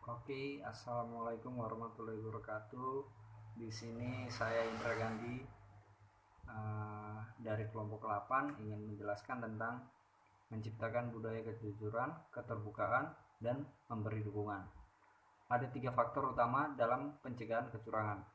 Oke, assalamualaikum warahmatullahi wabarakatuh. Di sini saya Indra Gandhi dari kelompok 8 ingin menjelaskan tentang menciptakan budaya kejujuran, keterbukaan, dan memberi dukungan. Ada 3 faktor utama dalam pencegahan kecurangan.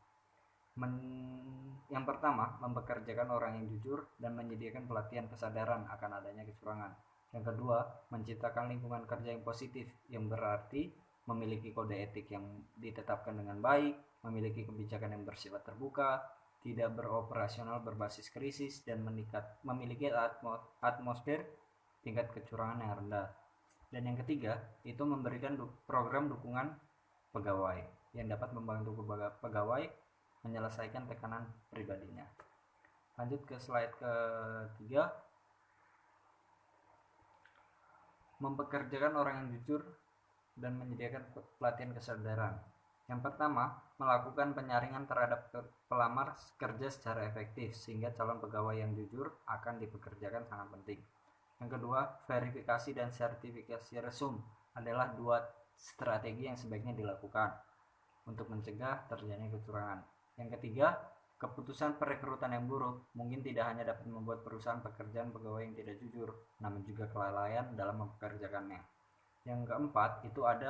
Yang pertama, mempekerjakan orang yang jujur dan menyediakan pelatihan kesadaran akan adanya kecurangan. Yang kedua, menciptakan lingkungan kerja yang positif, yang berarti memiliki kode etik yang ditetapkan dengan baik, memiliki kebijakan yang bersifat terbuka, tidak beroperasional berbasis krisis, dan memiliki atmosfer tingkat kecurangan yang rendah. Dan yang ketiga, itu memberikan program dukungan pegawai yang dapat membantu pegawai menyelesaikan tekanan pribadinya. Lanjut ke slide ketiga, mempekerjakan orang yang jujur dan menyediakan pelatihan kesadaran. Yang pertama, melakukan penyaringan terhadap pelamar kerja secara efektif sehingga calon pegawai yang jujur akan dipekerjakan sangat penting. Yang kedua, verifikasi dan sertifikasi resume adalah 2 strategi yang sebaiknya dilakukan untuk mencegah terjadinya kecurangan. Yang ketiga, keputusan perekrutan yang buruk mungkin tidak hanya dapat membuat perusahaan pekerjaan pegawai yang tidak jujur, namun juga kelalaian dalam mempekerjakannya. Yang keempat, tidak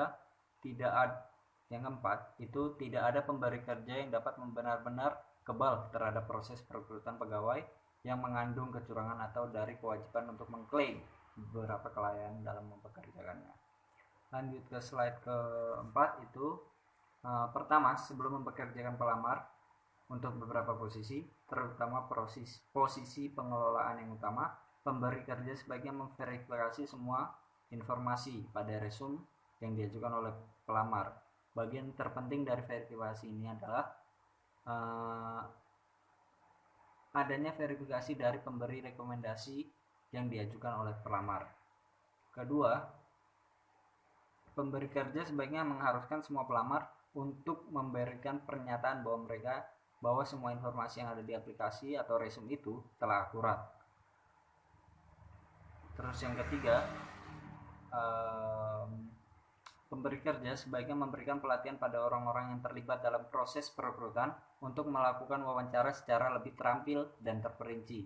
ada pemberi kerja yang dapat benar-benar kebal terhadap proses perekrutan pegawai yang mengandung kecurangan atau dari kewajiban untuk mengklaim beberapa kelalaian dalam mempekerjakannya. Lanjut ke slide keempat, itu pertama, sebelum mempekerjakan pelamar untuk beberapa posisi, terutama posisi pengelolaan yang utama, pemberi kerja sebaiknya memverifikasi semua informasi pada resume yang diajukan oleh pelamar. Bagian terpenting dari verifikasi ini adalah adanya verifikasi dari pemberi rekomendasi yang diajukan oleh pelamar. Kedua, pemberi kerja sebaiknya mengharuskan semua pelamar untuk memberikan pernyataan bahwa semua informasi yang ada di aplikasi atau resume itu telah akurat. Terus yang ketiga, pemberi kerja sebaiknya memberikan pelatihan pada orang-orang yang terlibat dalam proses perekrutan untuk melakukan wawancara secara lebih terampil dan terperinci.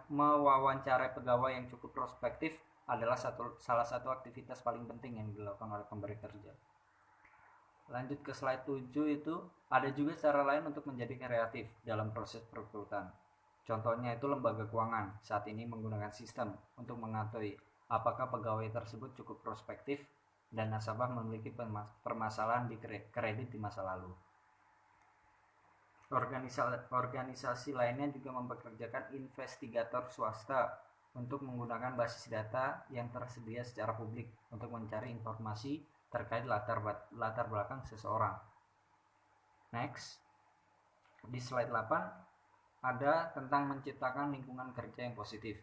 Mewawancarai pegawai yang cukup prospektif adalah salah satu aktivitas paling penting yang dilakukan oleh pemberi kerja. Lanjut ke slide 7, itu ada juga cara lain untuk menjadi kreatif dalam proses perekrutan. Contohnya itu lembaga keuangan saat ini menggunakan sistem untuk mengetahui apakah pegawai tersebut cukup prospektif dan nasabah memiliki permasalahan di kredit di masa lalu. Organisasi lainnya juga mempekerjakan investigator swasta untuk menggunakan basis data yang tersedia secara publik untuk mencari informasi terkait latar belakang seseorang. Next, di slide 8 ada tentang menciptakan lingkungan kerja yang positif.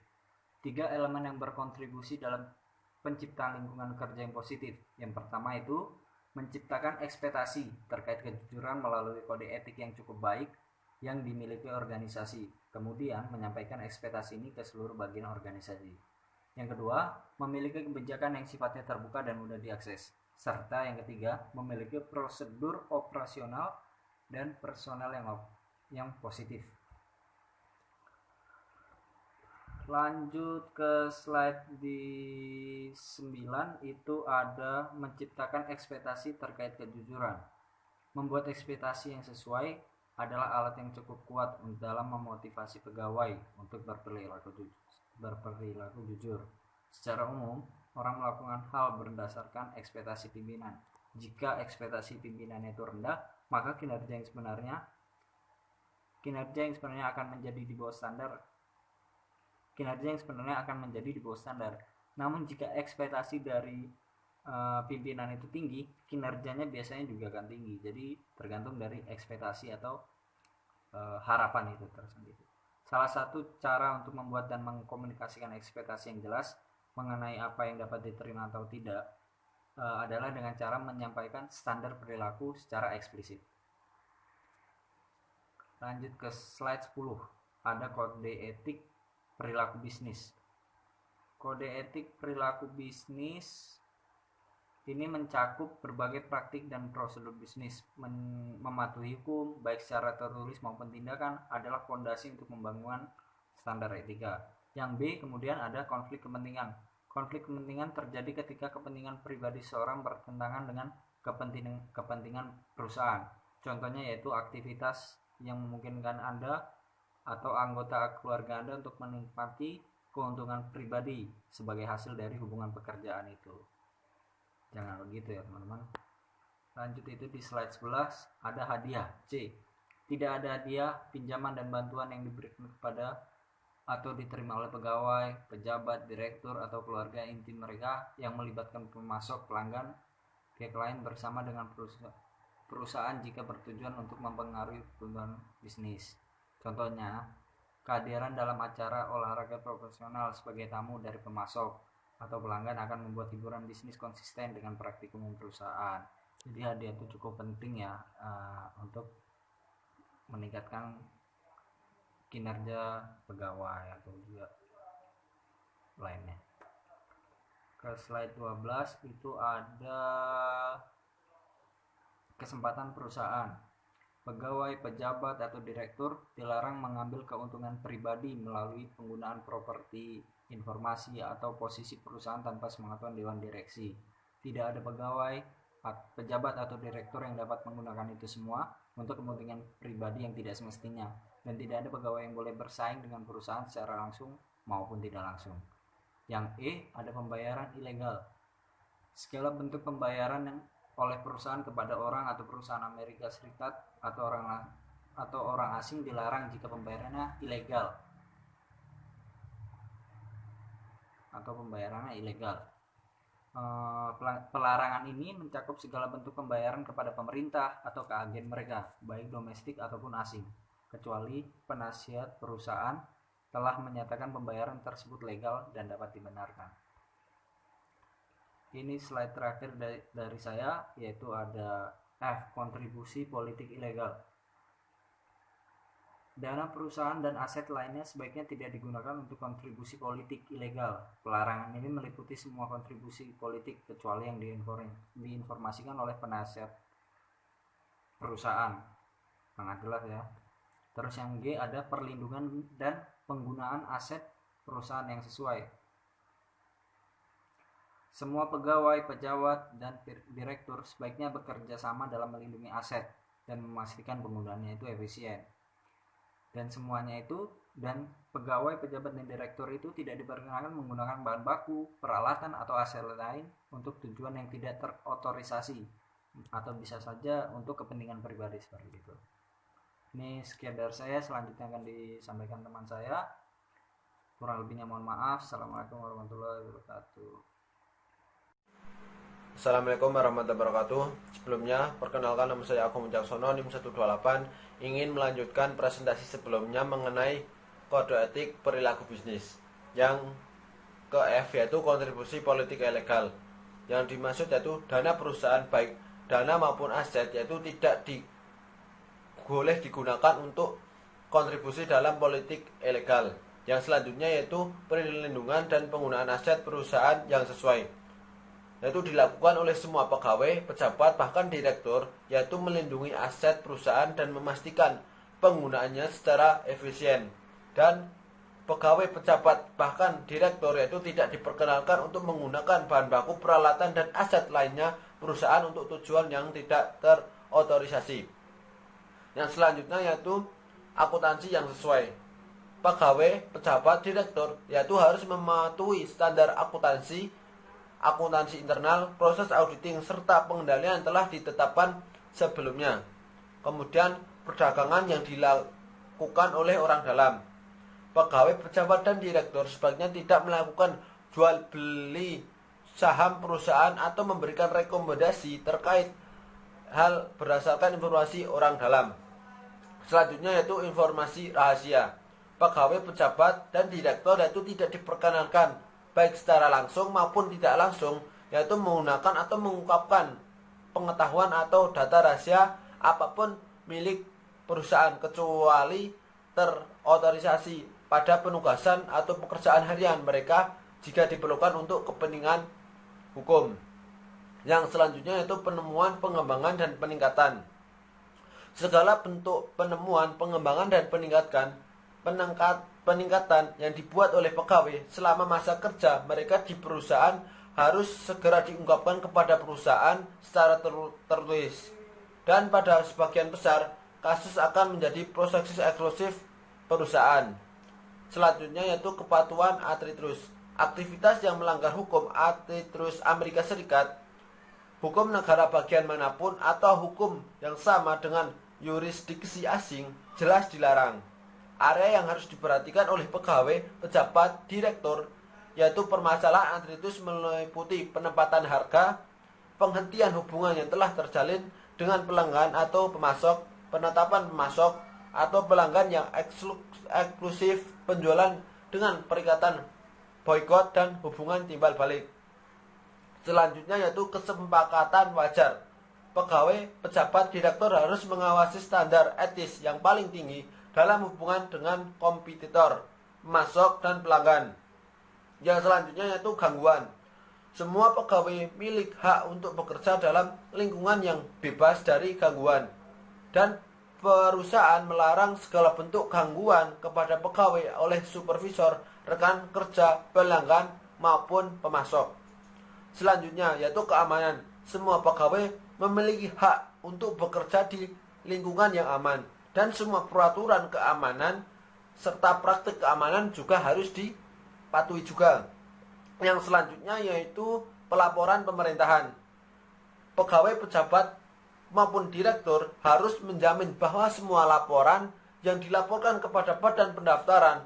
3 elemen yang berkontribusi dalam penciptaan lingkungan kerja yang positif. Yang pertama itu menciptakan ekspektasi terkait kejujuran melalui kode etik yang cukup baik yang dimiliki organisasi. Kemudian menyampaikan ekspektasi ini ke seluruh bagian organisasi. Yang kedua, memiliki kebijakan yang sifatnya terbuka dan mudah diakses. Serta yang ketiga, memiliki prosedur operasional dan personel yang positif. Lanjut ke slide di 9, itu ada menciptakan ekspektasi terkait kejujuran. Membuat ekspektasi yang sesuai adalah alat yang cukup kuat dalam memotivasi pegawai untuk berperilaku jujur. Secara umum, orang melakukan hal berdasarkan ekspektasi pimpinan. Jika ekspektasi pimpinan itu rendah, maka kinerja yang sebenarnya akan menjadi di bawah standar. Namun jika ekspektasi dari pimpinan itu tinggi, kinerjanya biasanya juga akan tinggi. Jadi tergantung dari ekspektasi atau harapan itu tersendiri. Salah satu cara untuk membuat dan mengkomunikasikan ekspektasi yang jelas mengenai apa yang dapat diterima atau tidak adalah dengan cara menyampaikan standar perilaku secara eksplisit. Lanjut ke slide 10, ada kode etik perilaku bisnis. Kode etik perilaku bisnis Ini mencakup berbagai praktik dan prosedur bisnis. Mematuhi hukum, baik secara tertulis maupun tindakan, adalah fondasi untuk membangun standar etika. Yang B, kemudian ada konflik kepentingan. Konflik kepentingan terjadi ketika kepentingan pribadi seorang bertentangan dengan kepentingan perusahaan. Contohnya yaitu aktivitas yang memungkinkan Anda atau anggota keluarga Anda untuk menikmati keuntungan pribadi sebagai hasil dari hubungan pekerjaan itu. Jangan begitu ya teman-teman. Lanjut itu di slide 11 ada hadiah. C. Tidak ada hadiah, pinjaman dan bantuan yang diberikan kepada atau diterima oleh pegawai, pejabat, direktur atau keluarga inti mereka yang melibatkan pemasok, pelanggan, pihak lain bersama dengan perusahaan jika bertujuan untuk mempengaruhi hubungan bisnis. Contohnya, kehadiran dalam acara olahraga profesional sebagai tamu dari pemasok atau pelanggan akan membuat hiburan bisnis konsisten dengan praktik umum perusahaan. Jadi hadiah itu cukup penting ya untuk meningkatkan kinerja pegawai atau juga lainnya. Ke slide 12 itu ada kesempatan perusahaan. Pegawai, pejabat, atau direktur dilarang mengambil keuntungan pribadi melalui penggunaan properti, informasi, atau posisi perusahaan tanpa sepengetahuan dewan direksi. Tidak ada pegawai, pejabat, atau direktur yang dapat menggunakan itu semua untuk kepentingan pribadi yang tidak semestinya, dan tidak ada pegawai yang boleh bersaing dengan perusahaan secara langsung maupun tidak langsung. Yang E, ada pembayaran ilegal. Segala bentuk pembayaran yang oleh perusahaan kepada orang atau perusahaan Amerika Serikat atau orang asing dilarang jika pembayarannya ilegal atau pembayarannya ilegal. Pelarangan ini mencakup segala bentuk pembayaran kepada pemerintah atau ke agen mereka, baik domestik ataupun asing, kecuali penasihat perusahaan telah menyatakan pembayaran tersebut legal dan dapat dibenarkan. Ini slide terakhir dari saya, yaitu ada F, kontribusi politik ilegal. Dana perusahaan dan aset lainnya sebaiknya tidak digunakan untuk kontribusi politik ilegal. Pelarangan ini meliputi semua kontribusi politik kecuali yang diinformasikan oleh penasihat perusahaan. Sangat jelas ya. Terus yang G ada perlindungan dan penggunaan aset perusahaan yang sesuai. Semua pegawai, pejabat, dan direktur sebaiknya bekerja sama dalam melindungi aset dan memastikan penggunaannya itu efisien. Dan semuanya itu, dan pegawai, pejabat, dan direktur itu tidak diperkenankan menggunakan bahan baku, peralatan, atau aset lain untuk tujuan yang tidak terotorisasi, atau bisa saja untuk kepentingan pribadi seperti itu. Ini sekian dari saya, selanjutnya akan disampaikan teman saya. Kurang lebihnya mohon maaf. Assalamualaikum warahmatullahi wabarakatuh. Assalamualaikum warahmatullahi wabarakatuh. Sebelumnya, perkenalkan nama saya Agung Wicaksono, NIM 128. Ingin melanjutkan presentasi sebelumnya mengenai kode etik perilaku bisnis. Yang ke F yaitu kontribusi politik ilegal. Yang dimaksud yaitu dana perusahaan baik dana maupun aset yaitu tidak boleh digunakan untuk kontribusi dalam politik ilegal. Yang selanjutnya yaitu perlindungan dan penggunaan aset perusahaan yang sesuai, yaitu dilakukan oleh semua pegawai, pejabat, bahkan direktur, yaitu melindungi aset perusahaan dan memastikan penggunaannya secara efisien. Dan pegawai, pejabat, bahkan direktur yaitu tidak diperkenalkan untuk menggunakan bahan baku, peralatan, dan aset lainnya perusahaan untuk tujuan yang tidak terotorisasi. Yang selanjutnya yaitu akuntansi yang sesuai. Pegawai, pejabat, direktur yaitu harus mematuhi standar akuntansi internal, proses auditing, serta pengendalian telah ditetapkan sebelumnya. Kemudian perdagangan yang dilakukan oleh orang dalam. Pegawai, pejabat, dan direktur sebaiknya tidak melakukan jual beli saham perusahaan atau memberikan rekomendasi terkait hal berdasarkan informasi orang dalam. Selanjutnya yaitu informasi rahasia. Pegawai, pejabat, dan direktur yaitu tidak diperkenankan baik secara langsung maupun tidak langsung, yaitu menggunakan atau mengungkapkan pengetahuan atau data rahasia apapun milik perusahaan kecuali terotorisasi pada penugasan atau pekerjaan harian mereka jika diperlukan untuk kepentingan hukum. Yang selanjutnya yaitu penemuan, pengembangan, dan peningkatan. Segala bentuk penemuan, pengembangan, dan peningkatan yang dibuat oleh pegawai selama masa kerja mereka di perusahaan harus segera diungkapkan kepada perusahaan secara tertulis. Dan pada sebagian besar kasus akan menjadi proses eksklusif perusahaan. Selanjutnya yaitu kepatuhan antitrust. Aktivitas yang melanggar hukum antitrust Amerika Serikat, hukum negara bagian manapun, atau hukum yang sama dengan yurisdiksi asing jelas dilarang. Area yang harus diperhatikan oleh pegawai, pejabat, direktur, yaitu permasalahan antitrust meliputi penempatan harga, penghentian hubungan yang telah terjalin dengan pelanggan atau pemasok, penetapan pemasok atau pelanggan yang eksklusif, penjualan dengan perikatan boikot, dan hubungan timbal balik. Selanjutnya yaitu kesepakatan wajar. Pegawai, pejabat, direktur harus mengawasi standar etis yang paling tinggi dalam hubungan dengan kompetitor, pemasok, dan pelanggan. Yang selanjutnya yaitu gangguan. Semua pegawai milik hak untuk bekerja dalam lingkungan yang bebas dari gangguan. Dan perusahaan melarang segala bentuk gangguan kepada pegawai oleh supervisor, rekan kerja, pelanggan, maupun pemasok. Selanjutnya yaitu keamanan. Semua pegawai memiliki hak untuk bekerja di lingkungan yang aman. Dan semua peraturan keamanan serta praktik keamanan juga harus dipatuhi juga. Yang selanjutnya yaitu pelaporan pemerintahan. Pegawai, pejabat, maupun direktur harus menjamin bahwa semua laporan yang dilaporkan kepada badan pendaftaran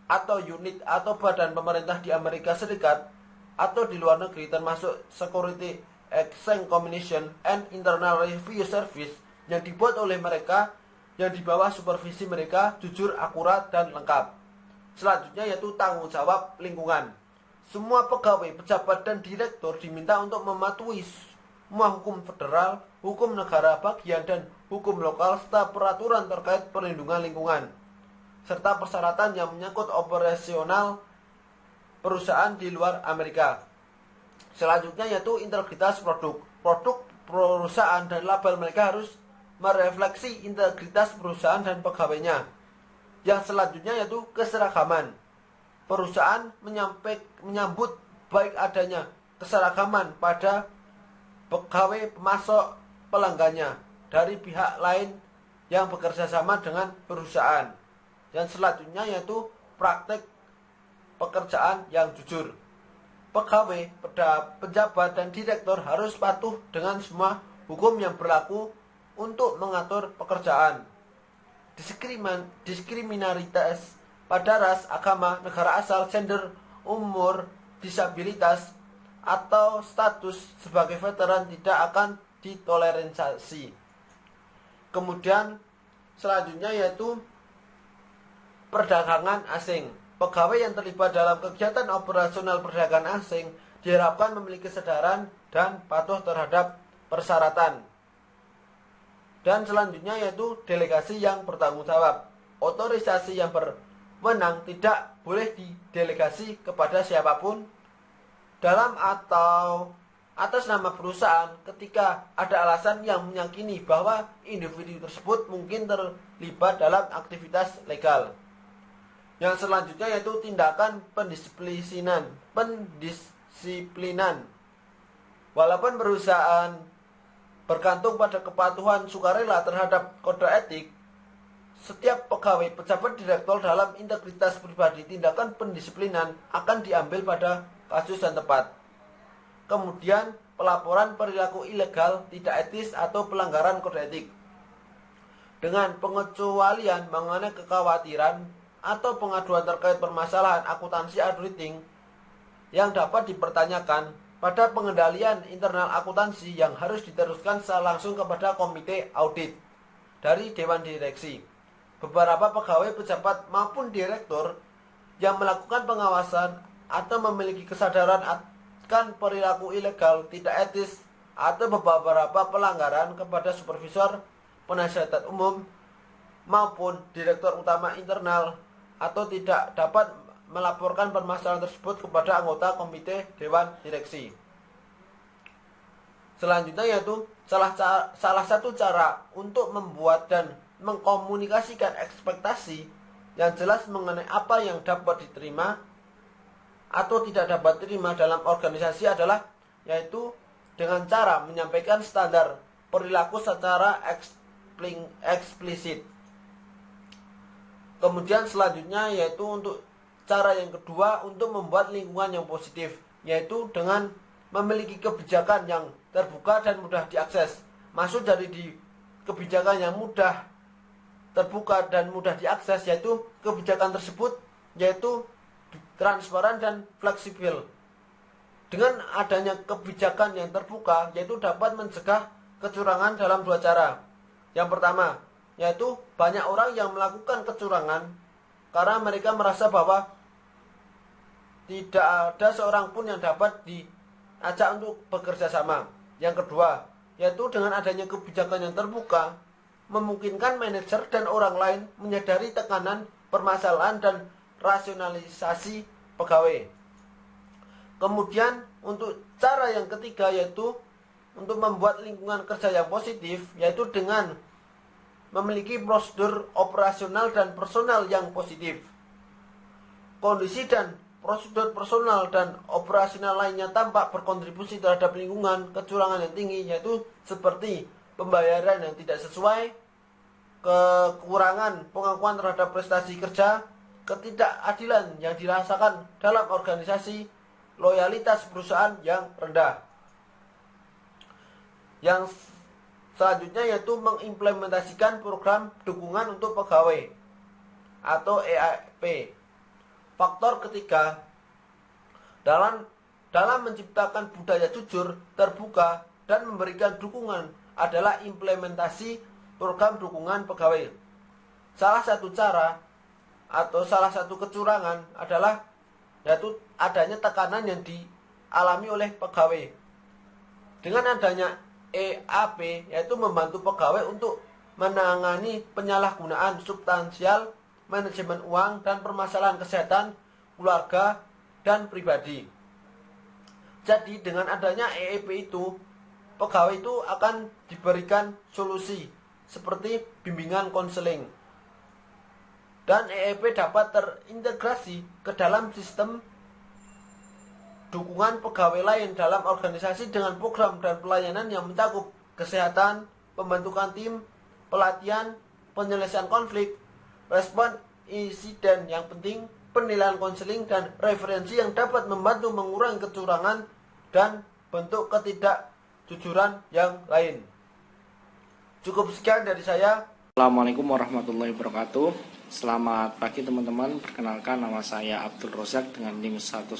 atau unit atau badan pemerintah di Amerika Serikat atau di luar negeri, termasuk Security Exchange Commission and Internal Review Service, yang dibuat oleh mereka yang di bawah supervisi mereka, jujur, akurat, dan lengkap. Selanjutnya yaitu tanggung jawab lingkungan. Semua pegawai, pejabat, dan direktur diminta untuk mematuhi semua hukum federal, hukum negara bagian, dan hukum lokal, serta peraturan terkait perlindungan lingkungan, serta persyaratan yang menyangkut operasional perusahaan di luar Amerika. Selanjutnya yaitu integritas produk. Produk perusahaan dan label mereka harus merefleksi integritas perusahaan dan pegawainya. Yang selanjutnya yaitu keseragaman. Perusahaan menyambut baik adanya keseragaman pada pegawai, pemasok, pelanggannya dari pihak lain yang bekerja sama dengan perusahaan. Yang selanjutnya yaitu praktek pekerjaan yang jujur. Pegawai, pejabat, dan direktur harus patuh dengan semua hukum yang berlaku untuk mengatur pekerjaan. Diskriminalitas pada ras, agama, negara asal, gender, umur, disabilitas, atau status sebagai veteran tidak akan ditoleransi. Kemudian selanjutnya yaitu perdagangan asing. Pegawai yang terlibat dalam kegiatan operasional perdagangan asing diharapkan memiliki kesadaran dan patuh terhadap persyaratan. Dan selanjutnya yaitu delegasi yang bertanggung jawab. Otorisasi yang berwenang tidak boleh didelegasi kepada siapapun dalam atau atas nama perusahaan ketika ada alasan yang meyakini bahwa individu tersebut mungkin terlibat dalam aktivitas legal. Yang selanjutnya yaitu tindakan pendisiplinan. Walaupun perusahaan bergantung pada kepatuhan sukarela terhadap kode etik, setiap pegawai, pejabat, direktur dalam integritas pribadi, tindakan pendisiplinan akan diambil pada kasus yang tepat. Kemudian pelaporan perilaku ilegal, tidak etis, atau pelanggaran kode etik. Dengan pengecualian mengenai kekhawatiran atau pengaduan terkait permasalahan akuntansi auditing yang dapat dipertanyakan pada pengendalian internal akuntansi yang harus diteruskan secara langsung kepada komite audit dari Dewan Direksi. Beberapa pegawai, pejabat, maupun direktur yang melakukan pengawasan atau memiliki kesadaran akan perilaku ilegal, tidak etis, atau beberapa pelanggaran kepada supervisor, penasihat umum, maupun direktur utama internal, atau tidak dapat melaporkan permasalahan tersebut kepada anggota komite Dewan Direksi. Selanjutnya yaitu salah satu cara untuk membuat dan mengkomunikasikan ekspektasi yang jelas mengenai apa yang dapat diterima atau tidak dapat diterima dalam organisasi adalah yaitu dengan cara menyampaikan standar perilaku secara eksplisit. Kemudian selanjutnya yaitu untuk cara yang kedua untuk membuat lingkungan yang positif, yaitu dengan memiliki kebijakan yang terbuka dan mudah diakses. Maksud dari kebijakan yang mudah terbuka dan mudah diakses yaitu kebijakan tersebut yaitu transparan dan fleksibel. Dengan adanya kebijakan yang terbuka yaitu dapat mencegah kecurangan dalam dua cara. Yang pertama, yaitu banyak orang yang melakukan kecurangan karena mereka merasa bahwa tidak ada seorang pun yang dapat diajak untuk bekerja sama. Yang kedua, yaitu dengan adanya kebijakan yang terbuka memungkinkan manajer dan orang lain menyadari tekanan, permasalahan, dan rasionalisasi pegawai. Kemudian untuk cara yang ketiga yaitu untuk membuat lingkungan kerja yang positif, yaitu dengan memiliki prosedur operasional dan personal yang positif. Kondisi dan prosedur personal dan operasional lainnya tampak berkontribusi terhadap lingkungan kecurangan yang tinggi, yaitu seperti pembayaran yang tidak sesuai, kekurangan pengakuan terhadap prestasi kerja, ketidakadilan yang dirasakan dalam organisasi, loyalitas perusahaan yang rendah. Yang selanjutnya yaitu mengimplementasikan program dukungan untuk pegawai atau EAP. Faktor ketiga dalam menciptakan budaya jujur, terbuka, dan memberikan dukungan adalah implementasi program dukungan pegawai. Salah satu cara atau salah satu kecurangan adalah yaitu adanya tekanan yang dialami oleh pegawai. Dengan adanya EAP yaitu membantu pegawai untuk menangani penyalahgunaan substansial, manajemen uang, dan permasalahan kesehatan keluarga dan pribadi. Jadi dengan adanya EAP itu, pegawai itu akan diberikan solusi seperti bimbingan konseling. Dan EAP dapat terintegrasi ke dalam sistem dukungan pegawai lain dalam organisasi dengan program dan pelayanan yang mencakup kesehatan, pembentukan tim, pelatihan, penyelesaian konflik, respon insiden yang penting, penilaian konseling, dan referensi yang dapat membantu mengurangi kecurangan dan bentuk ketidakjujuran yang lain. Cukup sekian dari saya. Assalamualaikum warahmatullahi wabarakatuh. Selamat pagi teman-teman. Perkenalkan, nama saya Abdul Rozak dengan NIM 110.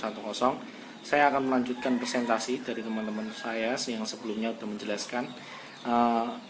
Saya akan melanjutkan presentasi dari teman-teman saya yang sebelumnya sudah menjelaskan.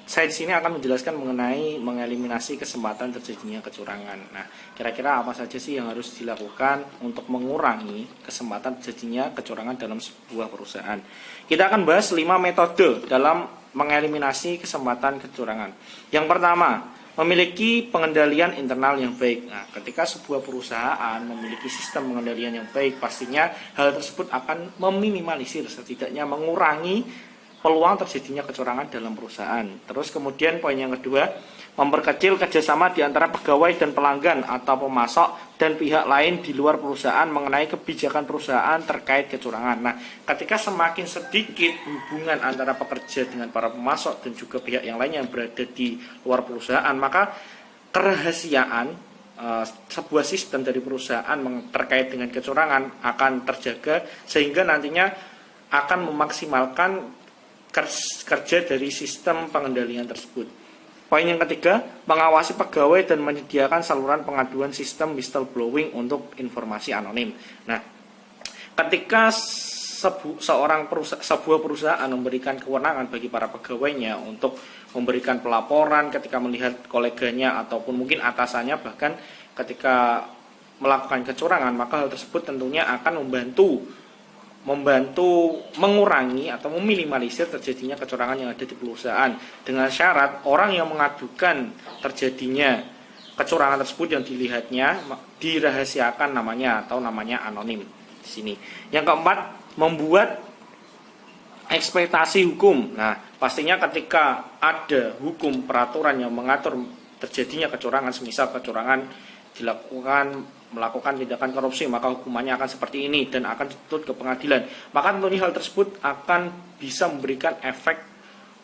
Saya di sini akan menjelaskan mengenai mengeliminasi kesempatan terjadinya kecurangan. Nah, kira-kira apa saja sih yang harus dilakukan untuk mengurangi kesempatan terjadinya kecurangan dalam sebuah perusahaan? Kita akan bahas 5 metode dalam mengeliminasi kesempatan kecurangan. Yang pertama, memiliki pengendalian internal yang baik. Nah, ketika sebuah perusahaan memiliki sistem pengendalian yang baik, pastinya hal tersebut akan meminimalisir, setidaknya mengurangi peluang terjadinya kecurangan dalam perusahaan. Terus kemudian poin yang kedua, memperkecil kerjasama di antara pegawai dan pelanggan atau pemasok dan pihak lain di luar perusahaan mengenai kebijakan perusahaan terkait kecurangan. Nah, ketika semakin sedikit hubungan antara pekerja dengan para pemasok dan juga pihak yang lain yang berada di luar perusahaan, maka kerahasiaan sebuah sistem dari perusahaan terkait dengan kecurangan akan terjaga, sehingga nantinya akan memaksimalkan kerja dari sistem pengendalian tersebut. Poin yang ketiga, mengawasi pegawai dan menyediakan saluran pengaduan sistem whistleblowing untuk informasi anonim. Nah, ketika sebuah perusahaan memberikan kewenangan bagi para pegawainya untuk memberikan pelaporan ketika melihat koleganya ataupun mungkin atasannya bahkan ketika melakukan kecurangan, maka hal tersebut tentunya akan membantu mengurangi atau meminimalisir terjadinya kecurangan yang ada di perusahaan, dengan syarat orang yang mengadukan terjadinya kecurangan tersebut yang dilihatnya dirahasiakan namanya atau namanya anonim di sini. Yang keempat, membuat ekspektasi hukum. Nah, pastinya ketika ada hukum peraturan yang mengatur terjadinya kecurangan, semisal kecurangan melakukan tindakan korupsi, maka hukumannya akan seperti ini dan akan dituntut ke pengadilan. Maka tentunya hal tersebut akan bisa memberikan efek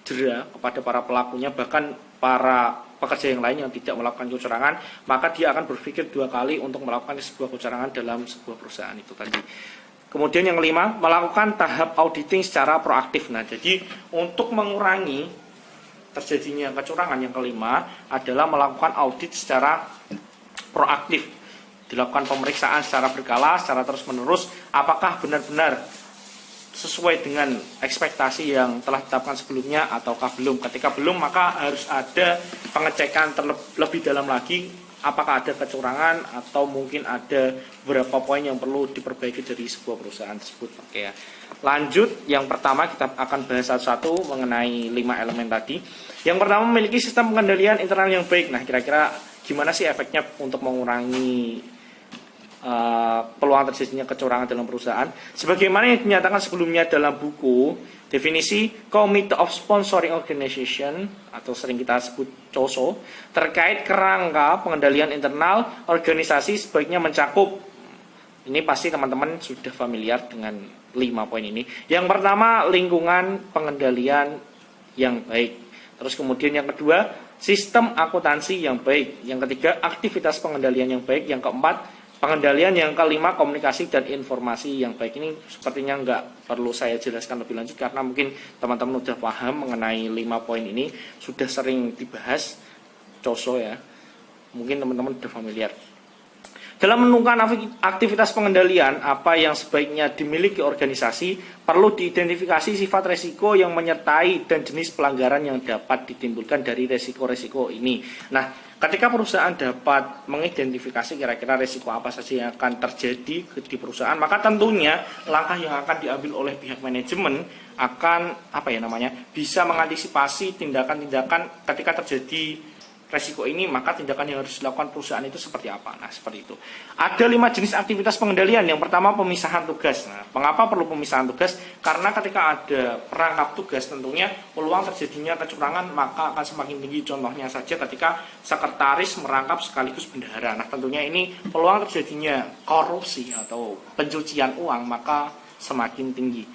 jera kepada para pelakunya, bahkan para pekerja yang lain yang tidak melakukan kecurangan, maka dia akan berpikir 2 kali untuk melakukan sebuah kecurangan dalam sebuah perusahaan itu tadi. Kemudian yang kelima, melakukan tahap auditing secara proaktif. Nah, jadi untuk mengurangi terjadinya kecurangan, yang kelima adalah melakukan audit secara proaktif. Dilakukan pemeriksaan secara berkala, secara terus-menerus, apakah benar-benar sesuai dengan ekspektasi yang telah ditetapkan sebelumnya ataukah belum. Ketika belum, maka harus ada pengecekan lebih dalam lagi, apakah ada kecurangan atau mungkin ada beberapa poin yang perlu diperbaiki dari sebuah perusahaan tersebut. Oke ya. Lanjut, yang pertama kita akan bahas satu-satu mengenai 5 elemen tadi. Yang pertama, memiliki sistem pengendalian internal yang baik. Nah, kira-kira gimana sih efeknya untuk mengurangi peluang terjadinya kecurangan dalam perusahaan? Sebagaimana yang dinyatakan sebelumnya dalam buku definisi Committee of Sponsoring Organization atau sering kita sebut COSO terkait kerangka pengendalian internal organisasi sebaiknya mencakup, ini pasti teman-teman sudah familiar dengan 5 poin ini. Yang pertama, lingkungan pengendalian yang baik. Terus kemudian yang kedua, sistem akuntansi yang baik. Yang ketiga, aktivitas pengendalian yang baik. Yang keempat, pengendalian. Yang kelima, komunikasi dan informasi yang baik. Ini sepertinya nggak perlu saya jelaskan lebih lanjut karena mungkin teman-teman sudah paham mengenai 5 poin ini, sudah sering dibahas COSO ya. Mungkin teman-teman sudah familiar. Dalam menentukan aktivitas pengendalian apa yang sebaiknya dimiliki organisasi, perlu diidentifikasi sifat resiko yang menyertai dan jenis pelanggaran yang dapat ditimbulkan dari resiko-resiko ini. Nah, ketika perusahaan dapat mengidentifikasi kira-kira resiko apa saja yang akan terjadi di perusahaan, maka tentunya langkah yang akan diambil oleh pihak manajemen akan bisa mengantisipasi tindakan-tindakan ketika terjadi resiko ini, maka tindakan yang harus dilakukan perusahaan itu seperti apa. Nah, seperti itu. Ada 5 jenis aktivitas pengendalian. Yang pertama, pemisahan tugas. Nah, mengapa perlu pemisahan tugas? Karena ketika ada perangkap tugas, tentunya peluang terjadinya kecurangan maka akan semakin tinggi. Contohnya saja ketika sekretaris merangkap sekaligus bendahara. Nah, tentunya ini peluang terjadinya korupsi atau pencucian uang maka semakin tinggi.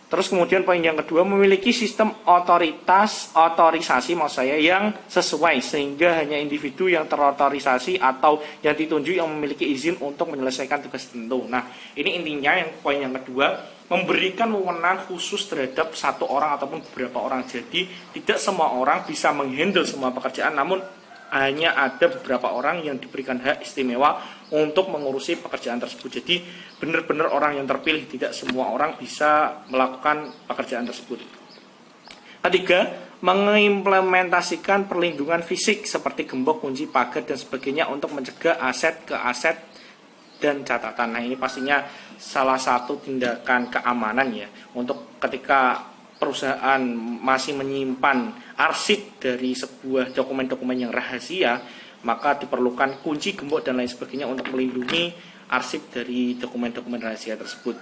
Terus kemudian poin yang kedua, memiliki sistem otorisasi yang sesuai sehingga hanya individu yang terotorisasi atau yang ditunjuk yang memiliki izin untuk menyelesaikan tugas tertentu. Nah, ini intinya yang poin yang kedua, memberikan wewenang khusus terhadap satu orang ataupun beberapa orang. Jadi tidak semua orang bisa menghandle semua pekerjaan, namun hanya ada beberapa orang yang diberikan hak istimewa untuk mengurusi pekerjaan tersebut. Jadi benar-benar orang yang terpilih, tidak semua orang bisa melakukan pekerjaan tersebut. Ketiga, mengimplementasikan perlindungan fisik seperti gembok, kunci, pagar dan sebagainya untuk mencegah aset ke aset dan catatan. Nah, ini pastinya salah satu tindakan keamanan ya, untuk ketika perusahaan masih menyimpan arsip dari sebuah dokumen-dokumen yang rahasia, maka diperlukan kunci, gembok dan lain sebagainya untuk melindungi arsip dari dokumen-dokumen rahasia tersebut.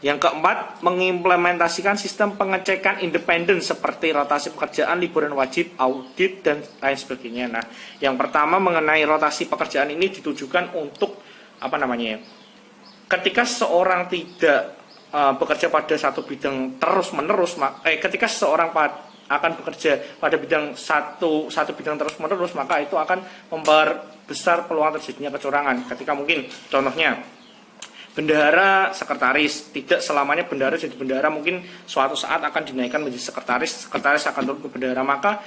Yang keempat, mengimplementasikan sistem pengecekan independen seperti rotasi pekerjaan, liburan wajib, audit dan lain sebagainya. Nah, yang pertama mengenai rotasi pekerjaan ini ditujukan untuk ketika seorang tidak bekerja pada satu bidang terus-menerus, ketika seseorang akan bekerja pada bidang satu bidang terus-menerus, maka itu akan memperbesar peluang terjadinya kecurangan. Ketika mungkin contohnya bendahara, sekretaris, tidak selamanya bendahara jadi bendahara, mungkin suatu saat akan dinaikkan menjadi sekretaris akan turun ke bendahara, maka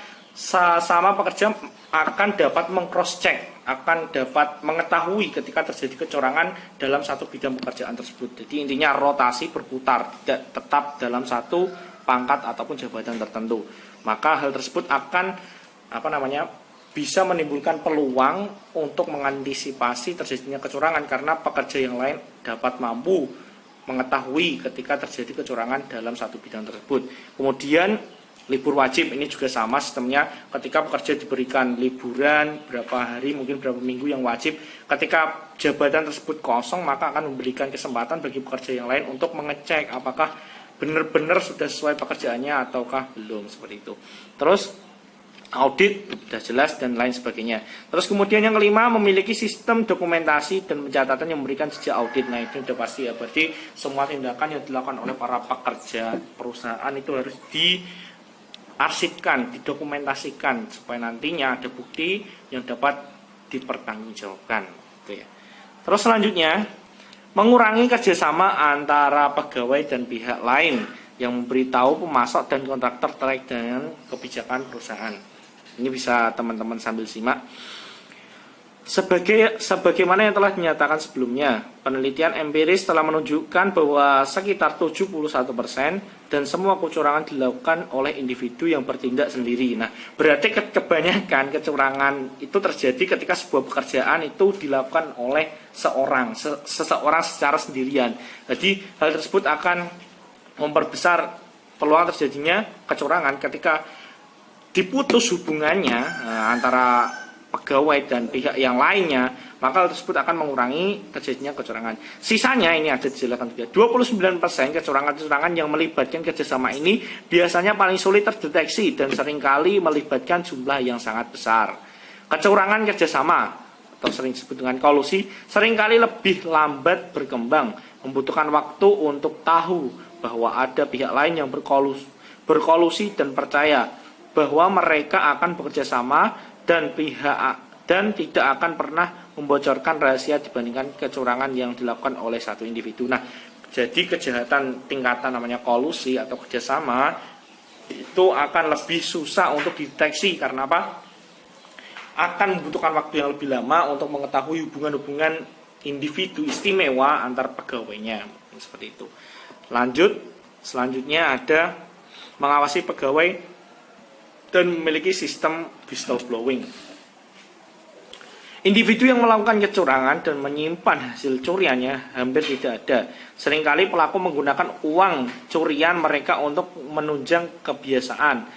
sama pekerja akan dapat meng-cross check, akan dapat mengetahui ketika terjadi kecurangan dalam satu bidang pekerjaan tersebut. Jadi intinya rotasi berputar, tidak tetap dalam satu pangkat ataupun jabatan tertentu. Maka hal tersebut akan bisa menimbulkan peluang untuk mengantisipasi terjadinya kecurangan karena pekerja yang lain dapat mampu mengetahui ketika terjadi kecurangan dalam satu bidang tersebut. Kemudian libur wajib ini juga sama sistemnya, ketika pekerja diberikan liburan berapa hari, mungkin berapa minggu yang wajib, ketika jabatan tersebut kosong maka akan memberikan kesempatan bagi pekerja yang lain untuk mengecek apakah benar-benar sudah sesuai pekerjaannya ataukah belum, seperti itu. Terus audit sudah jelas dan lain sebagainya. Terus kemudian yang kelima, memiliki sistem dokumentasi dan pencatatan yang memberikan jejak audit. Nah, itu sudah pasti ya, berarti semua tindakan yang dilakukan oleh para pekerja perusahaan itu harus diarsipkan, didokumentasikan supaya nantinya ada bukti yang dapat dipertanggungjawabkan, gitu ya. Terus selanjutnya, mengurangi kerjasama antara pegawai dan pihak lain yang memberitahu pemasok dan kontraktor terkait dengan kebijakan perusahaan. Ini bisa teman-teman sambil simak. Sebagaimana yang telah dinyatakan sebelumnya, penelitian empiris telah menunjukkan bahwa sekitar 71% dan semua kecurangan dilakukan oleh individu yang bertindak sendiri. Nah, berarti kebanyakan kecurangan itu terjadi ketika sebuah pekerjaan itu dilakukan oleh seseorang secara sendirian. Jadi, hal tersebut akan memperbesar peluang terjadinya kecurangan ketika diputus hubungannya antara pegawai dan pihak yang lainnya, maka hal tersebut akan mengurangi terjadinya kecurangan. Sisanya ini ada dijelaskan juga. 29% kecurangan-kecurangan yang melibatkan kerjasama ini biasanya paling sulit terdeteksi dan seringkali melibatkan jumlah yang sangat besar. Kecurangan kerjasama atau sering disebut dengan kolusi seringkali lebih lambat berkembang, membutuhkan waktu untuk tahu bahwa ada pihak lain yang berkolusi dan percaya bahwa mereka akan bekerja sama dan tidak akan pernah membocorkan rahasia dibandingkan kecurangan yang dilakukan oleh satu individu. Nah, jadi kejahatan tingkatan namanya kolusi atau kerjasama itu akan lebih susah untuk dideteksi karena apa? Akan membutuhkan waktu yang lebih lama untuk mengetahui hubungan-hubungan individu istimewa antar pegawainya, seperti itu. Selanjutnya ada mengawasi pegawai dan memiliki sistem whistleblowing. Individu yang melakukan kecurangan dan menyimpan hasil curiannya hampir tidak ada. Seringkali pelaku menggunakan uang curian mereka untuk menunjang kebiasaan,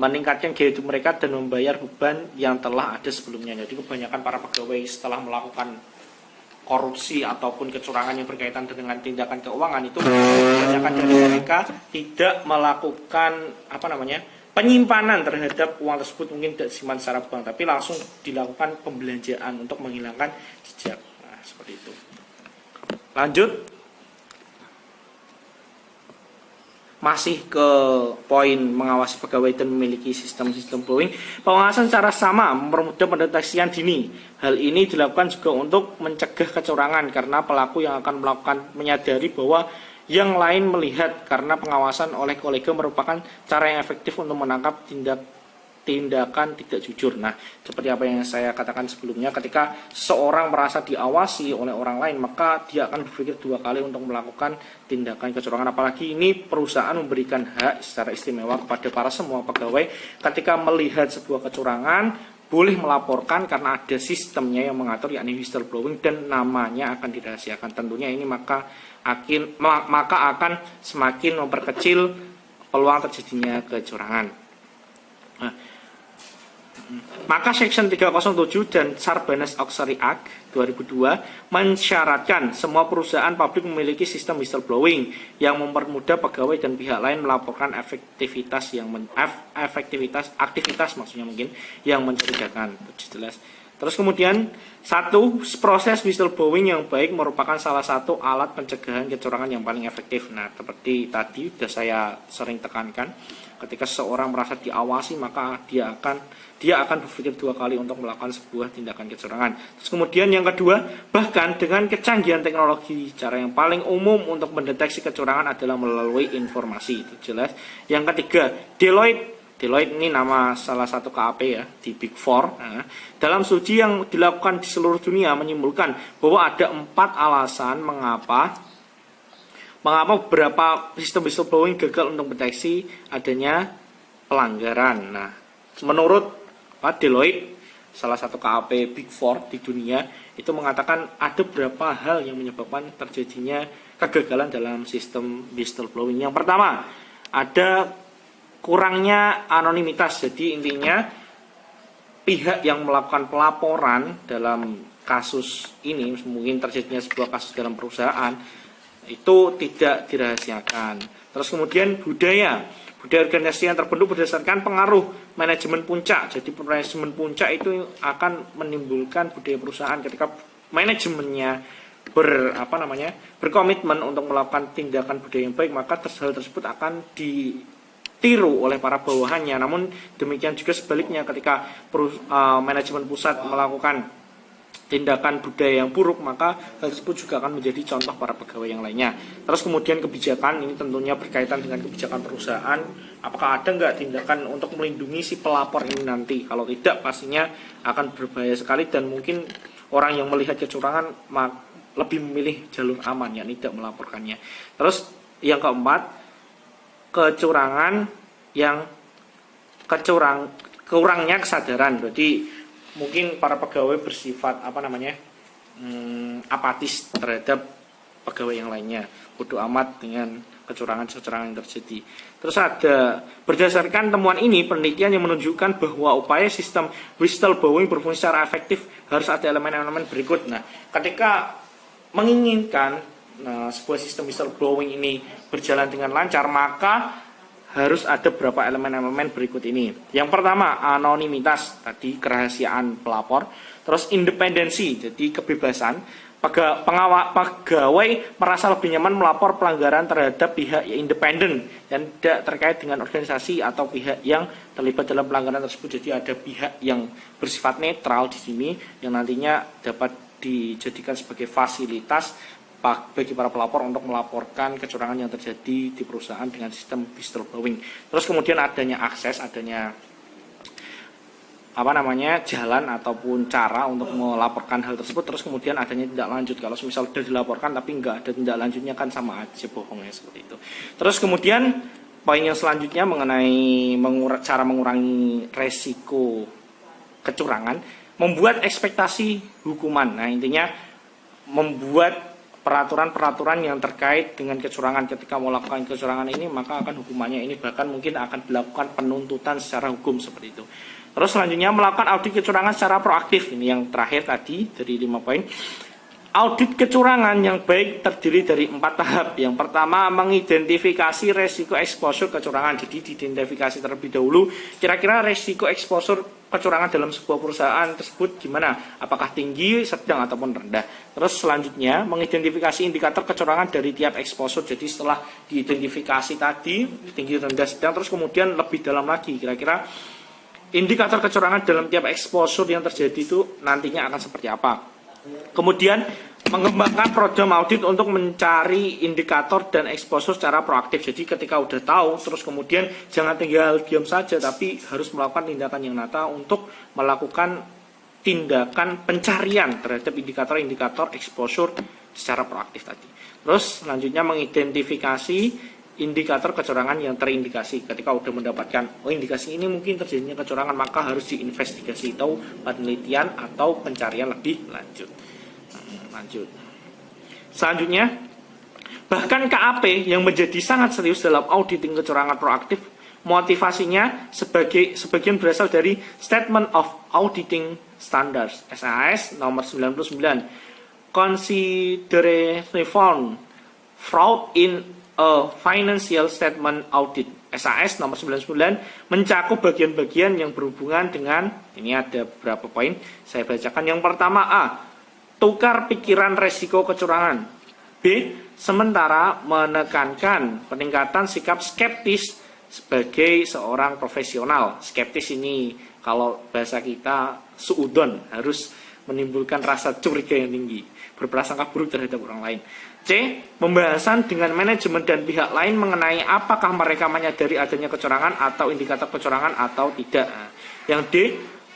meningkatkan gaya hidup mereka dan membayar beban yang telah ada sebelumnya. Jadi kebanyakan para pegawai setelah melakukan korupsi ataupun kecurangan yang berkaitan dengan tindakan keuangan itu kebanyakan dari mereka tidak melakukan penyimpanan terhadap uang tersebut, mungkin tidak disimpan secara bank, tapi langsung dilakukan pembelanjaan untuk menghilangkan jejak. Nah, seperti itu. Lanjut. Masih ke poin mengawasi pegawai dan memiliki sistem blowing. Pengawasan secara sama mempermudah pendeteksian dini. Hal ini dilakukan juga untuk mencegah kecurangan karena pelaku yang akan melakukan menyadari bahwa yang lain melihat, karena pengawasan oleh kolega merupakan cara yang efektif untuk menangkap tindakan tidak jujur. Nah, seperti apa yang saya katakan sebelumnya, ketika seorang merasa diawasi oleh orang lain, maka dia akan berpikir dua kali untuk melakukan tindakan kecurangan. Apalagi ini perusahaan memberikan hak secara istimewa kepada para semua pegawai ketika melihat sebuah kecurangan boleh melaporkan karena ada sistemnya yang mengatur, yakni whistleblowing, dan namanya akan dirahasiakan. Tentunya ini maka akan semakin memperkecil peluang terjadinya kecurangan. Nah, maka Section 307 dan Sarbanes-Oxley Act 2002 mensyaratkan semua perusahaan publik memiliki sistem whistleblowing yang mempermudah pegawai dan pihak lain melaporkan aktivitas yang mencurigakan. Jelas. Terus kemudian proses whistleblowing yang baik merupakan salah satu alat pencegahan kecurangan yang paling efektif. Nah, seperti tadi sudah saya sering tekankan, ketika seseorang merasa diawasi maka dia akan berpikir dua kali untuk melakukan sebuah tindakan kecurangan. Terus kemudian yang kedua, bahkan dengan kecanggihan teknologi, cara yang paling umum untuk mendeteksi kecurangan adalah melalui informasi. Itu jelas. Yang ketiga, Deloitte ini nama salah satu KAP ya di Big Four. Nah, dalam studi yang dilakukan di seluruh dunia menyimpulkan bahwa ada 4 alasan mengapa beberapa sistem whistleblowing gagal untuk mendeteksi adanya pelanggaran. Nah, menurut Deloitte, salah satu KAP Big Four di dunia, itu mengatakan ada beberapa hal yang menyebabkan terjadinya kegagalan dalam sistem whistleblowing. Yang pertama, ada kurangnya anonimitas. Jadi intinya pihak yang melakukan pelaporan dalam kasus ini, mungkin terjadinya sebuah kasus dalam perusahaan, itu tidak dirahasiakan. Terus kemudian budaya organisasi yang terbentuk berdasarkan pengaruh manajemen puncak. Jadi manajemen puncak itu akan menimbulkan budaya perusahaan ketika manajemennya berkomitmen untuk melakukan tindakan budaya yang baik, maka hal tersebut akan ditiru oleh para bawahannya. Namun demikian juga sebaliknya, ketika manajemen pusat melakukan tindakan budaya yang buruk, maka hal tersebut juga akan menjadi contoh para pegawai yang lainnya. Terus kemudian kebijakan, ini tentunya berkaitan dengan kebijakan perusahaan. Apakah ada nggak tindakan untuk melindungi si pelapor ini nanti? Kalau tidak, pastinya akan berbahaya sekali, dan mungkin orang yang melihat kecurangan lebih memilih jalur aman, yakni tidak melaporkannya. Terus yang keempat, kurangnya kesadaran. Jadi mungkin para pegawai bersifat apatis terhadap pegawai yang lainnya, bodoh amat dengan kecurangan yang terjadi. Terus berdasarkan temuan ini, penelitian yang menunjukkan bahwa upaya sistem whistleblowing berfungsi secara efektif harus ada elemen-elemen berikut. Nah, ketika menginginkan sebuah sistem whistleblowing ini berjalan dengan lancar, maka harus ada beberapa elemen-elemen berikut ini. Yang pertama, anonimitas, tadi kerahasiaan pelapor. Terus independensi, jadi kebebasan. Pegawai merasa lebih nyaman melapor pelanggaran terhadap pihak yang independen dan tidak terkait dengan organisasi atau pihak yang terlibat dalam pelanggaran tersebut. Jadi ada pihak yang bersifat netral di sini yang nantinya dapat dijadikan sebagai fasilitas bagi para pelapor untuk melaporkan kecurangan yang terjadi di perusahaan dengan sistem whistleblowing. Terus kemudian adanya akses, jalan ataupun cara untuk melaporkan hal tersebut. Terus kemudian adanya tindak lanjut. Kalau misal sudah dilaporkan tapi nggak ada tindak lanjutnya, kan sama aja bohongnya, seperti itu. Terus kemudian poin yang selanjutnya mengenai cara mengurangi resiko kecurangan, membuat ekspektasi hukuman. Nah, intinya membuat peraturan-peraturan yang terkait dengan kecurangan. Ketika melakukan kecurangan ini, maka akan hukumannya ini, bahkan mungkin akan dilakukan penuntutan secara hukum, seperti itu. Terus selanjutnya melakukan audit kecurangan secara proaktif. Ini yang terakhir tadi dari 5 poin. Audit kecurangan yang baik terdiri dari 4 tahap. Yang pertama, mengidentifikasi resiko exposure kecurangan. Jadi diidentifikasi terlebih dahulu kira-kira resiko exposure kecurangan dalam sebuah perusahaan tersebut gimana, apakah tinggi, sedang, ataupun rendah. Terus selanjutnya, mengidentifikasi indikator kecurangan dari tiap exposure. Jadi setelah diidentifikasi tadi tinggi, rendah, sedang, terus kemudian lebih dalam lagi, kira-kira indikator kecurangan dalam tiap exposure yang terjadi itu nantinya akan seperti apa. Kemudian mengembangkan program audit untuk mencari indikator dan exposure secara proaktif. Jadi ketika udah tahu, terus kemudian jangan tinggal diam saja, tapi harus melakukan tindakan yang nyata untuk melakukan tindakan pencarian terhadap indikator-indikator exposure secara proaktif tadi. Terus selanjutnya mengidentifikasi indikator kecurangan yang terindikasi. Ketika sudah mendapatkan indikasi ini mungkin terjadinya kecurangan, maka harus diinvestigasi atau penelitian atau pencarian lebih lanjut. Selanjutnya, bahkan KAP yang menjadi sangat serius dalam auditing kecurangan proaktif, motivasinya sebagian berasal dari Statement of Auditing Standards SAS nomor 99, Consideration Fraud in a Financial Statement Audit SAS nomor 99 mencakup bagian-bagian yang berhubungan dengan, ini ada beberapa poin saya bacakan. Yang pertama, A, tukar pikiran resiko kecurangan. B, sementara menekankan peningkatan sikap skeptis sebagai seorang profesional. Skeptis ini kalau bahasa kita suudon, harus menimbulkan rasa curiga yang tinggi, berprasangka buruk terhadap orang lain. C, pembahasan dengan manajemen dan pihak lain mengenai apakah mereka menyadari adanya kecurangan atau indikator kecurangan atau tidak. Yang D,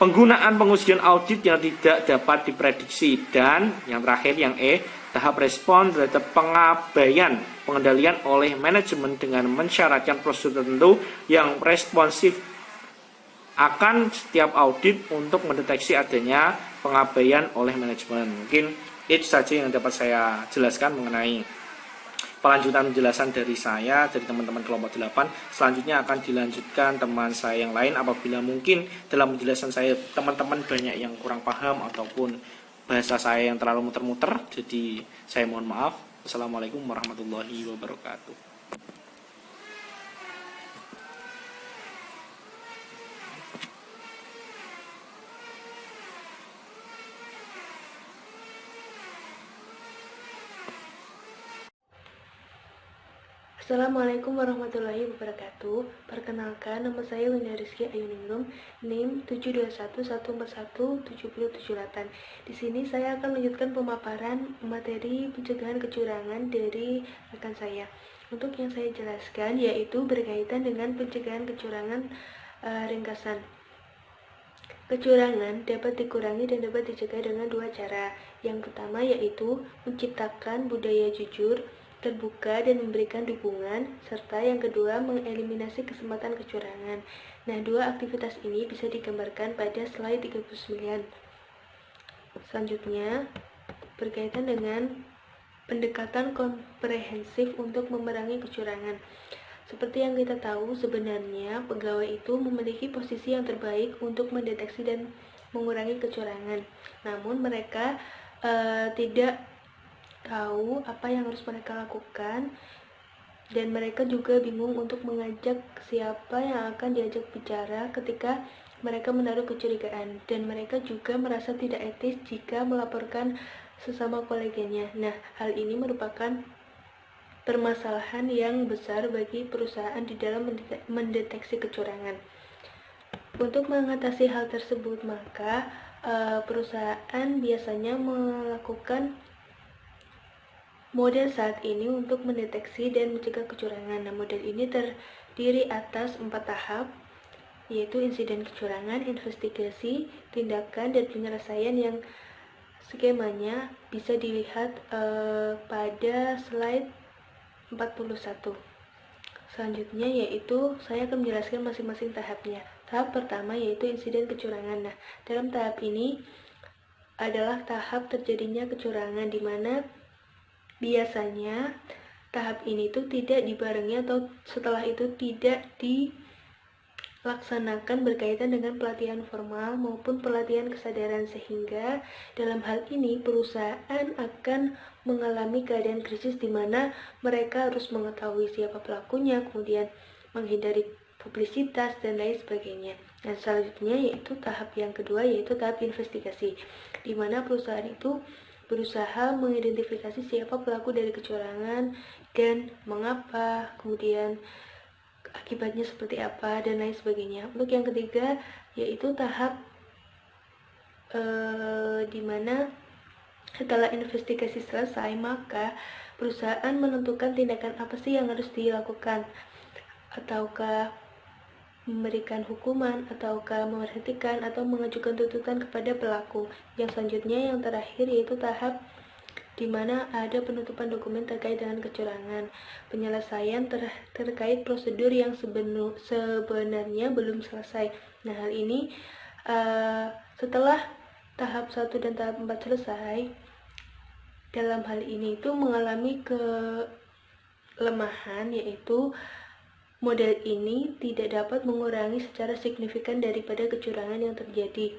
penggunaan pengujian audit yang tidak dapat diprediksi. Dan yang terakhir, yang E, tahap respon terhadap pengabaian pengendalian oleh manajemen dengan mensyaratkan prosedur tertentu yang responsif akan setiap audit untuk mendeteksi adanya pengabaian oleh manajemen. Mungkin itu saja yang dapat saya jelaskan mengenai pelanjutan penjelasan dari saya, dari teman-teman kelompok 8. Selanjutnya akan dilanjutkan teman saya yang lain apabila mungkin dalam penjelasan saya teman-teman banyak yang kurang paham ataupun bahasa saya yang terlalu muter-muter. Jadi saya mohon maaf. Wassalamualaikum warahmatullahi wabarakatuh. Assalamualaikum warahmatullahi wabarakatuh. Perkenalkan, nama saya Winda Rizky Ayuningrum, NIM 721141778. Di sini saya akan melanjutkan pemaparan materi pencegahan kecurangan dari rekan saya. Untuk yang saya jelaskan yaitu berkaitan dengan pencegahan kecurangan ringkasan. Kecurangan dapat dikurangi dan dapat dicegah dengan dua cara. Yang pertama yaitu menciptakan budaya jujur, terbuka, dan memberikan dukungan, serta yang kedua mengeliminasi kesempatan kecurangan. Nah, dua aktivitas ini bisa digambarkan pada slide 39. Selanjutnya, berkaitan dengan pendekatan komprehensif untuk memerangi kecurangan. Seperti yang kita tahu, sebenarnya pegawai itu memiliki posisi yang terbaik untuk mendeteksi dan mengurangi kecurangan. Namun mereka tidak tahu apa yang harus mereka lakukan, dan mereka juga bingung untuk mengajak siapa yang akan diajak bicara ketika mereka menaruh kecurigaan, dan mereka juga merasa tidak etis jika melaporkan sesama koleganya. Nah, hal ini merupakan permasalahan yang besar bagi perusahaan di dalam mendeteksi kecurangan. Untuk mengatasi hal tersebut, maka perusahaan biasanya melakukan model saat ini untuk mendeteksi dan mencegah kecurangan. Nah, model ini terdiri atas 4 tahap, yaitu insiden kecurangan, investigasi, tindakan, dan penyelesaian, yang skemanya bisa dilihat pada slide 41. Selanjutnya yaitu saya akan menjelaskan masing-masing tahapnya. Tahap pertama yaitu insiden kecurangan. Nah, dalam tahap ini adalah tahap terjadinya kecurangan, di mana biasanya tahap ini tuh tidak dibarengi atau setelah itu tidak dilaksanakan berkaitan dengan pelatihan formal maupun pelatihan kesadaran, sehingga dalam hal ini perusahaan akan mengalami keadaan krisis di mana mereka harus mengetahui siapa pelakunya, kemudian menghindari publisitas dan lain sebagainya. Dan selanjutnya yaitu tahap yang kedua yaitu tahap investigasi, di mana perusahaan itu berusaha mengidentifikasi siapa pelaku dari kecurangan dan mengapa, kemudian akibatnya seperti apa, dan lain sebagainya. Untuk yang ketiga yaitu tahap di mana setelah investigasi selesai, maka perusahaan menentukan tindakan apa sih yang harus dilakukan, ataukah memberikan hukuman, ataukah memberhentikan, atau mengajukan tuntutan kepada pelaku. Yang selanjutnya, yang terakhir, yaitu tahap di mana ada penutupan dokumen terkait dengan kecurangan, penyelesaian terkait prosedur yang sebenarnya belum selesai. Nah, hal ini setelah tahap 1 dan tahap 4 selesai, dalam hal ini itu mengalami kelemahan, yaitu model ini tidak dapat mengurangi secara signifikan daripada kecurangan yang terjadi.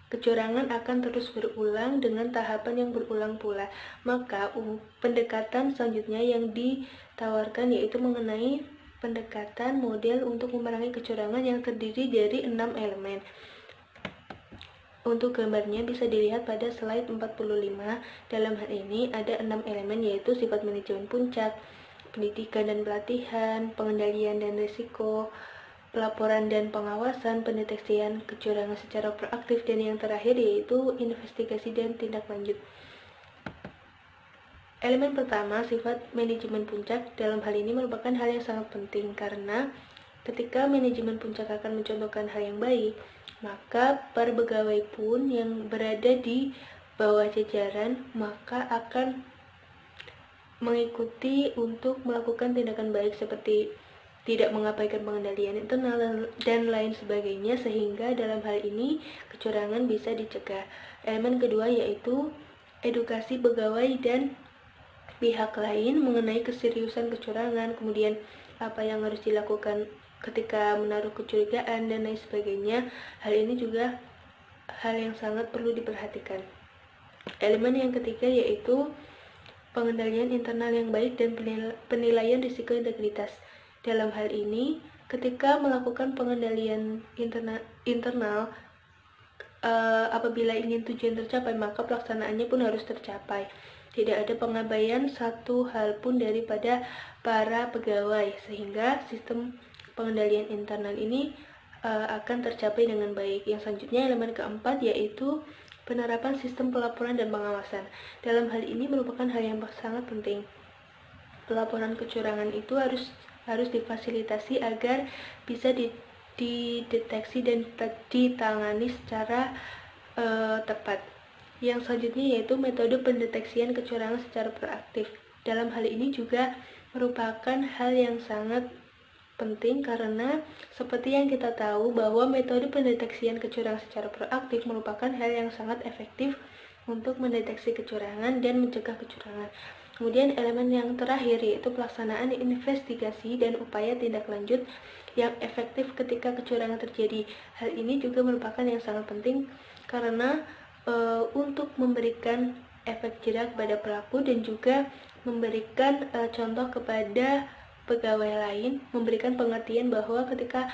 Kecurangan akan terus berulang dengan tahapan yang berulang pula. Maka pendekatan selanjutnya yang ditawarkan yaitu mengenai pendekatan model untuk memerangi kecurangan yang terdiri dari 6 elemen. Untuk gambarnya bisa dilihat pada slide 45. Dalam hal ini ada 6 elemen, yaitu sifat manajemen puncak, pendidikan dan pelatihan, pengendalian dan risiko, pelaporan dan pengawasan, pendeteksian kecurangan secara proaktif, dan yang terakhir yaitu investigasi dan tindak lanjut. Elemen pertama, sifat manajemen puncak, dalam hal ini merupakan hal yang sangat penting, karena ketika manajemen puncak akan mencontohkan hal yang baik, maka para pegawai pun yang berada di bawah jajaran maka akan mengikuti untuk melakukan tindakan baik seperti tidak mengabaikan pengendalian internal dan lain sebagainya, sehingga dalam hal ini kecurangan bisa dicegah. Elemen kedua yaitu edukasi pegawai dan pihak lain mengenai keseriusan kecurangan, kemudian apa yang harus dilakukan ketika menaruh kecurigaan dan lain sebagainya. Hal ini juga hal yang sangat perlu diperhatikan. Elemen yang ketiga yaitu pengendalian internal yang baik dan penilaian risiko integritas. Dalam hal ini, ketika melakukan pengendalian internal, apabila ingin tujuan tercapai, maka pelaksanaannya pun harus tercapai. tidak ada pengabaian satu hal pun daripada para pegawai, sehingga sistem pengendalian internal ini akan tercapai dengan baik. Yang selanjutnya, elemen keempat, yaitu penerapan sistem pelaporan dan pengawasan. Dalam hal ini merupakan hal yang sangat penting. Pelaporan kecurangan itu harus difasilitasi agar bisa dideteksi dan ditangani secara tepat. Yang selanjutnya yaitu metode pendeteksian kecurangan secara proaktif. Dalam hal ini juga merupakan hal yang sangat penting karena seperti yang kita tahu bahwa metode pendeteksian kecurangan secara proaktif merupakan hal yang sangat efektif untuk mendeteksi kecurangan dan mencegah kecurangan. Kemudian elemen yang terakhir yaitu pelaksanaan investigasi dan upaya tindak lanjut yang efektif ketika kecurangan terjadi. Hal ini juga merupakan yang sangat penting karena untuk memberikan efek jerah kepada pelaku dan juga memberikan contoh kepada pegawai lain, memberikan pengertian bahwa ketika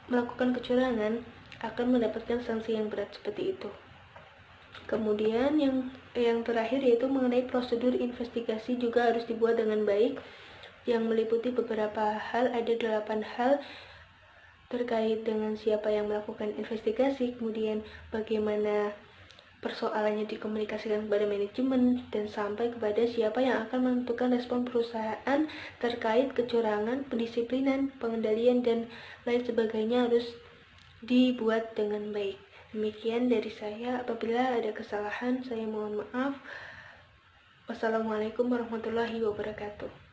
melakukan kecurangan akan mendapatkan sanksi yang berat seperti itu. Kemudian yang terakhir yaitu mengenai prosedur investigasi juga harus dibuat dengan baik, yang meliputi beberapa hal, ada 8 hal terkait dengan siapa yang melakukan investigasi, kemudian bagaimana persoalannya dikomunikasikan kepada manajemen, dan sampai kepada siapa yang akan menentukan respon perusahaan terkait kecurangan, pendisiplinan, pengendalian, dan lain sebagainya harus dibuat dengan baik. Demikian dari saya. Apabila ada kesalahan, saya mohon maaf. Wassalamualaikum warahmatullahi wabarakatuh.